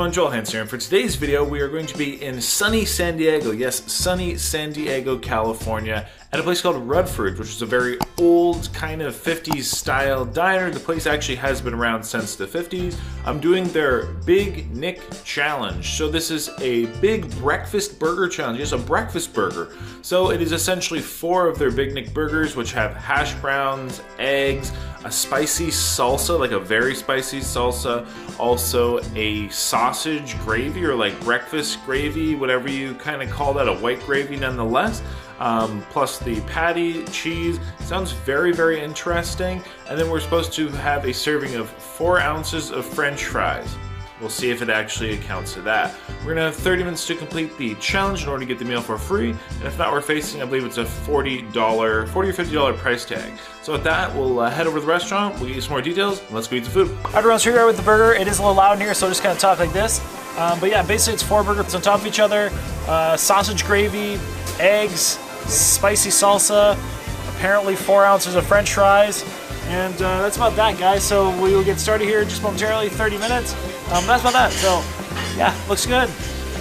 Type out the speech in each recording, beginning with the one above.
everyone, Joel Hansen here, and for today's video we are going to be in sunny San Diego, yes, sunny San Diego, California, at a place called Rutford, which is a very old kind of 50s style diner. The place actually has been around since the 50s. I'm doing their Big Nick Challenge. So this is a big breakfast burger challenge, yes, a breakfast burger. So it is essentially 4 of their Big Nick burgers, which have hash browns, eggs, a spicy salsa, like a very spicy salsa, also a sausage gravy, or like breakfast gravy, whatever you kind of call that, a white gravy nonetheless, plus the patty, cheese. Sounds very, very interesting. And then we're supposed to have a serving of 4 ounces of French fries. We'll see if it actually accounts to that. We're gonna have 30 minutes to complete the challenge in order to get the meal for free. And if not, we're facing, I believe it's a $40 or $50 price tag. So with that, we'll head over to the restaurant, we'll get you some more details, and let's go eat the food. Alright everyone, so here we are with the burger. It is a little loud in here, so I'll just kind of talk like this. But yeah, basically it's 4 burgers on top of each other, sausage gravy, eggs, spicy salsa, apparently 4 ounces of French fries. And that's about that, guys. So we will get started here just momentarily, 30 minutes. That's about that. So yeah, looks good.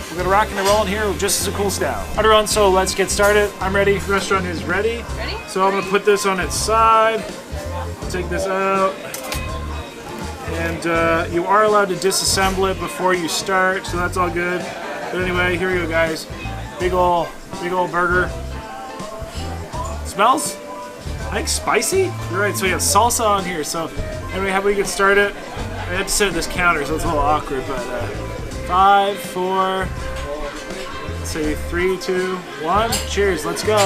We're gonna rock and roll in here just as it cools down. Alright everyone, so let's get started. I'm ready. The restaurant is ready. Ready? So I'm gonna put this on its side. Take this out. And you are allowed to disassemble it before you start, so that's all good. But anyway, here we go, guys. Big ol' burger. Smells, I think, spicy. You're right. So we have salsa on here. So anyway, how about we get started? I have to sit at this counter, so it's a little awkward. But 5, 4, let's say 3, 2, 1. Cheers. Let's go.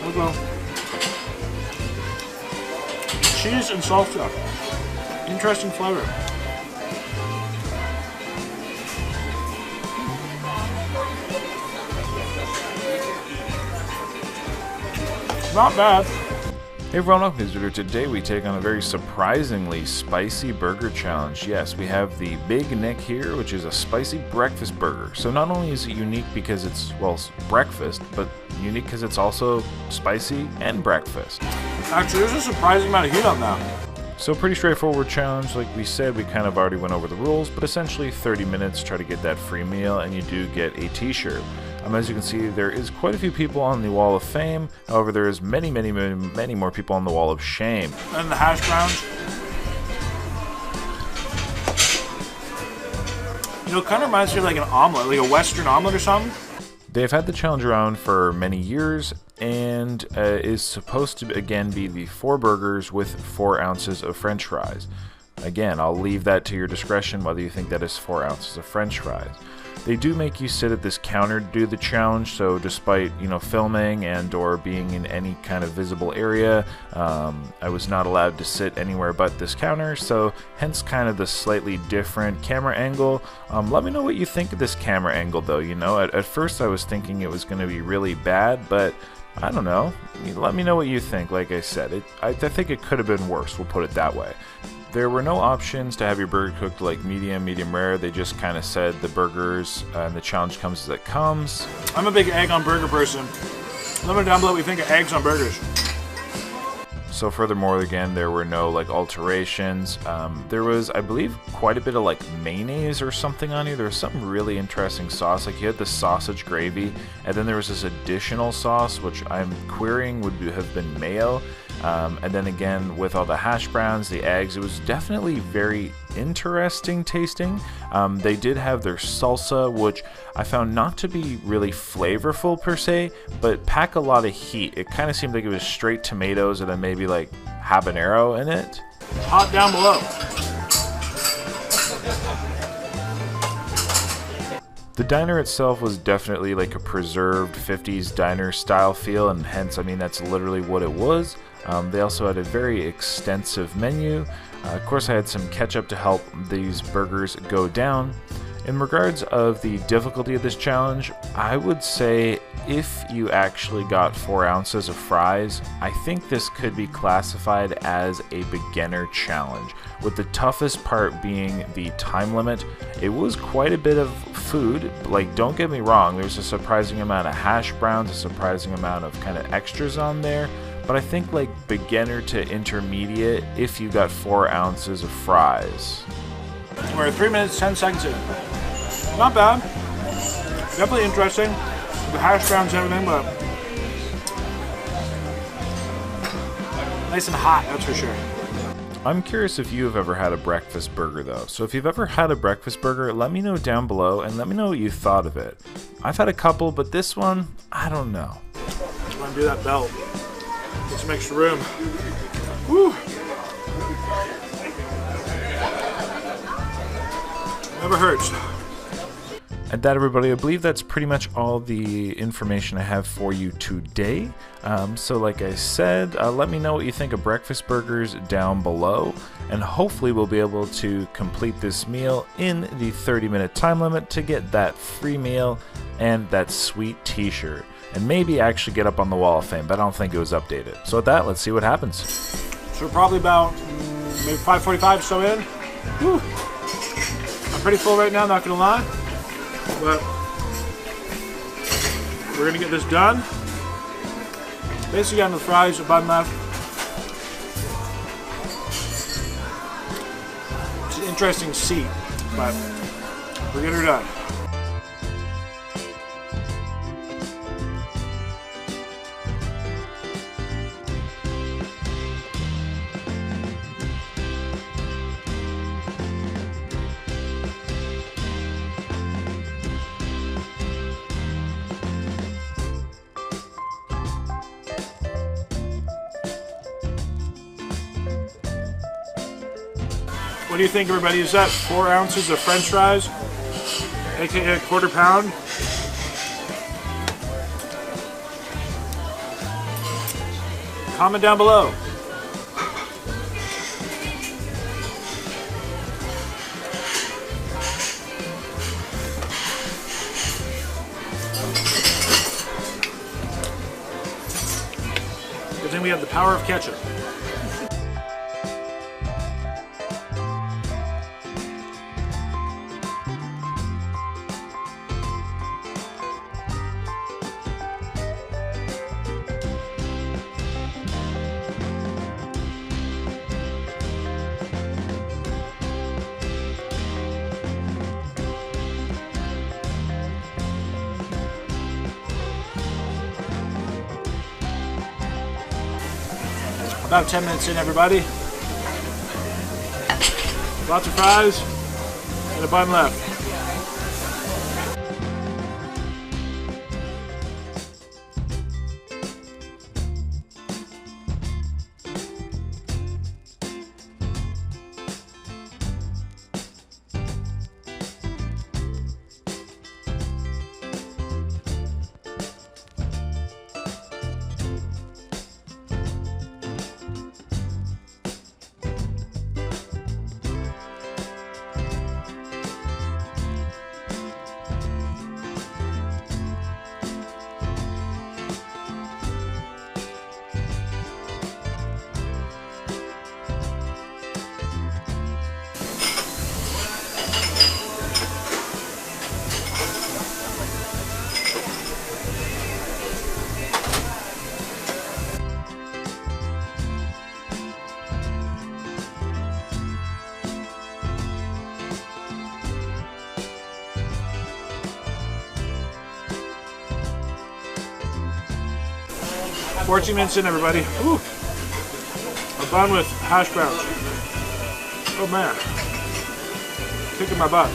Let's go. Cheese and salsa. Interesting flavor. Not bad. Hey everyone, welcome to this video. Today we take on a very surprisingly spicy burger challenge. Yes, we have the Big Nick here, which is a spicy breakfast burger. So not only is it unique because it's, well, breakfast, but unique because it's also spicy and breakfast. Actually, there's a surprising amount of heat on that. So pretty straightforward challenge. Like we said, we kind of already went over the rules, but essentially 30 minutes, try to get that free meal, and you do get a t-shirt. As you can see, there is quite a few people on the Wall of Fame. However, there is many more people on the Wall of Shame. And the hash browns. You know, it kind of reminds me of like an omelet, like a Western omelet or something. They've had the challenge around for many years, and is supposed to, again, be the 4 burgers with 4 ounces of French fries. Again, I'll leave that to your discretion whether you think that is 4 ounces of French fries. They do make you sit at this counter to do the challenge, so despite, you know, filming and or being in any kind of visible area, I was not allowed to sit anywhere but this counter, so hence kind of the slightly different camera angle. Let me know what you think of this camera angle though. You know, at first I was thinking it was going to be really bad, but I don't know. Let me know what you think. Like I said, I think it could have been worse, we'll put it that way. There were no options to have your burger cooked like medium rare. They just kind of said the burgers and the challenge comes as it comes. I'm a big egg on burger person. Let me know down below what you think of eggs on burgers. So furthermore, again, there were no like alterations. There was, I believe, quite a bit of like mayonnaise or something on here. There was some really interesting sauce. Like you had the sausage gravy, and then there was this additional sauce, which I'm querying would have been mayo. And then again, with all the hash browns, the eggs, it was definitely very interesting tasting. They did have their salsa, which I found not to be really flavorful per se, but pack a lot of heat. It kind of seemed like it was straight tomatoes and then maybe like habanero in it. Hot down below. The diner itself was definitely like a preserved 50s diner style feel, and hence, I mean, that's literally what it was. They also had a very extensive menu. Of course, I had some ketchup to help these burgers go down. In regards of the difficulty of this challenge, I would say if you actually got 4 ounces of fries, I think this could be classified as a beginner challenge, with the toughest part being the time limit. It was quite a bit of food, like don't get me wrong, there's a surprising amount of hash browns, a surprising amount of kind of extras on there, but I think like beginner to intermediate if you got 4 ounces of fries. We're 3 minutes, 10 seconds in. Not bad. Definitely interesting. The hash browns and everything, but nice and hot, that's for sure. I'm curious if you have ever had a breakfast burger though. So if you've ever had a breakfast burger, let me know down below and let me know what you thought of it. I've had a couple, but this one, I don't know. Just want to do that belt. Get some extra room. Woo! Never hurts. At that, everybody, I believe that's pretty much all the information I have for you today. So like I said, let me know what you think of breakfast burgers down below, and hopefully we'll be able to complete this meal in the 30-minute time limit to get that free meal and that sweet t-shirt, and maybe actually get up on the Wall of Fame, but I don't think it was updated. So with that, let's see what happens. So we're probably about maybe 5:45 so in. Whew. I'm pretty full right now, not gonna lie. But we're gonna get this done. Basically got the fries, a bun left. It's an interesting seat, but we're getting her done. What do you think, everybody? Is that 4 ounces of French fries, aka a quarter pound? Comment down below. Good thing we have the power of ketchup. About 10 minutes in, everybody. Lots of fries and a bun left. About 14 minutes in, everybody. Ooh. A bun with hash browns. Oh man. Kicking my butt.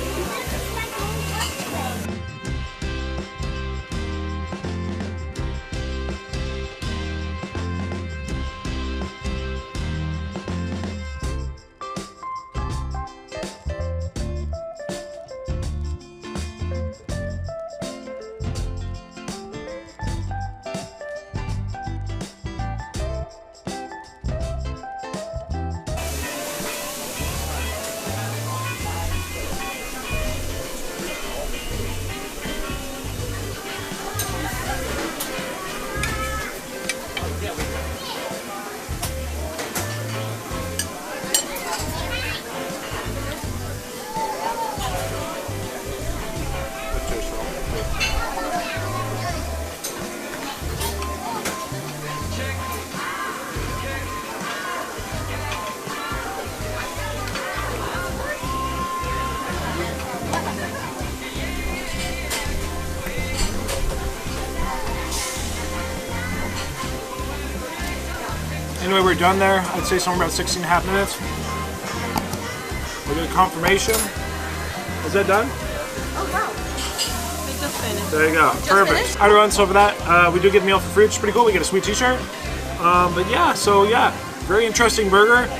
Anyway, we're done there. I'd say somewhere about 16.5 minutes. We'll get a confirmation. Is that done? Oh wow. We just finished. There you go. Perfect. Finished? Alright everyone, so for that, we do get a meal for free, which is pretty cool. We get a sweet t-shirt. But yeah, so yeah, very interesting burger.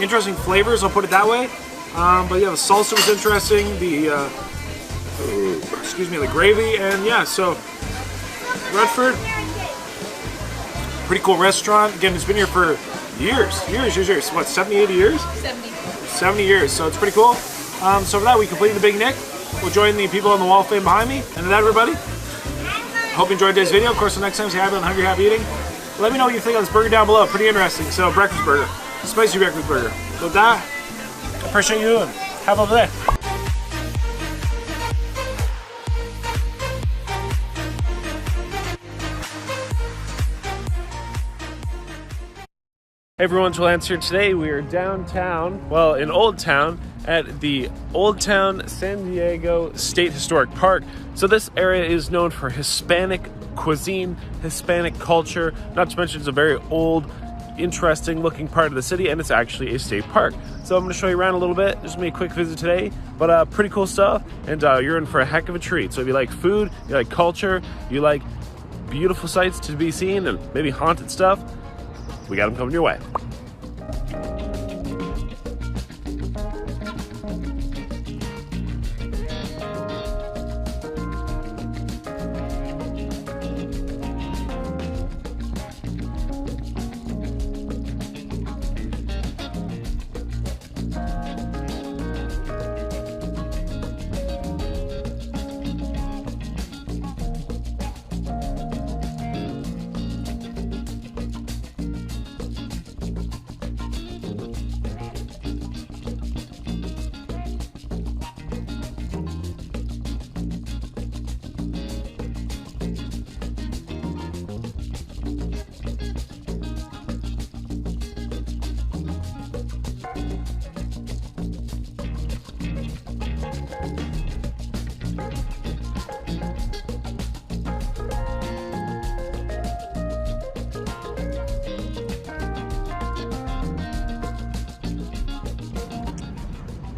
Interesting flavors, I'll put it that way. But yeah, the salsa was interesting. The the gravy, and yeah, so Redford, pretty cool restaurant. Again, it's been here for years. What, 70, 80 years? 70 years, so it's pretty cool. So for that, we completed the Big Nick. We'll join the people on the wall of fame behind me. And to that, everybody, hope you enjoyed today's video. Of course, the next time you have it on Hungry Happy Eating, let me know what you think of this burger down below. Pretty interesting. So, breakfast burger, spicy breakfast burger. So with that, I appreciate you and have a lovely day. Hey everyone, Lance here. Today we are downtown, well, in Old Town, at the Old Town San Diego State Historic Park. So this area is known for Hispanic cuisine, Hispanic culture, not to mention it's a very old, interesting looking part of the city, and it's actually a state park. So I'm going to show you around a little bit, just me a quick visit today, but pretty cool stuff, and you're in for a heck of a treat. So if you like food, you like culture, you like beautiful sights to be seen, and maybe haunted stuff, we got them coming your way.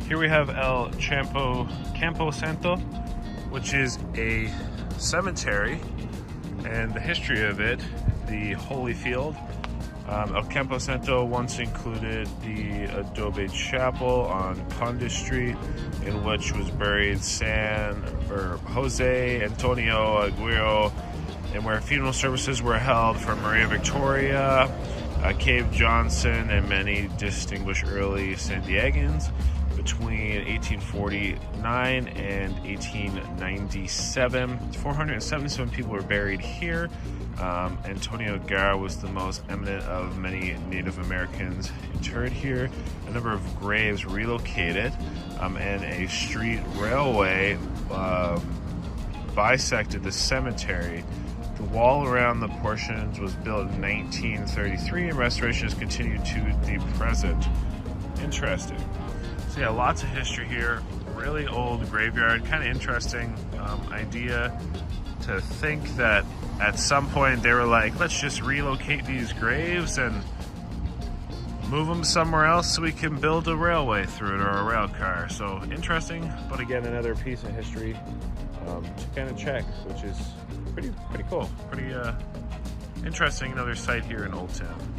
Here we have El Campo Santo, which is a cemetery, and the history of it, the Holy Field. El Campo Santo once included the adobe chapel on Conde Street, in which was buried Jose Antonio Aguirre, and where funeral services were held for Maria Victoria, Cave Johnson, and many distinguished early San Diegans. Between 1849 and 1897, 477 people were buried here. Antonio Aguirre was the most eminent of many Native Americans interred here. A number of graves relocated, and a street railway bisected the cemetery. The wall around the portions was built in 1933, and restoration has continued to the present. Interesting. So yeah, lots of history here. Really old graveyard. Kind of interesting idea to think that at some point they were like, let's just relocate these graves and move them somewhere else so we can build a railway through it, or a rail car. So interesting, but again, another piece of history to kind of check, which is pretty cool. Pretty interesting. Another site here in Old Town.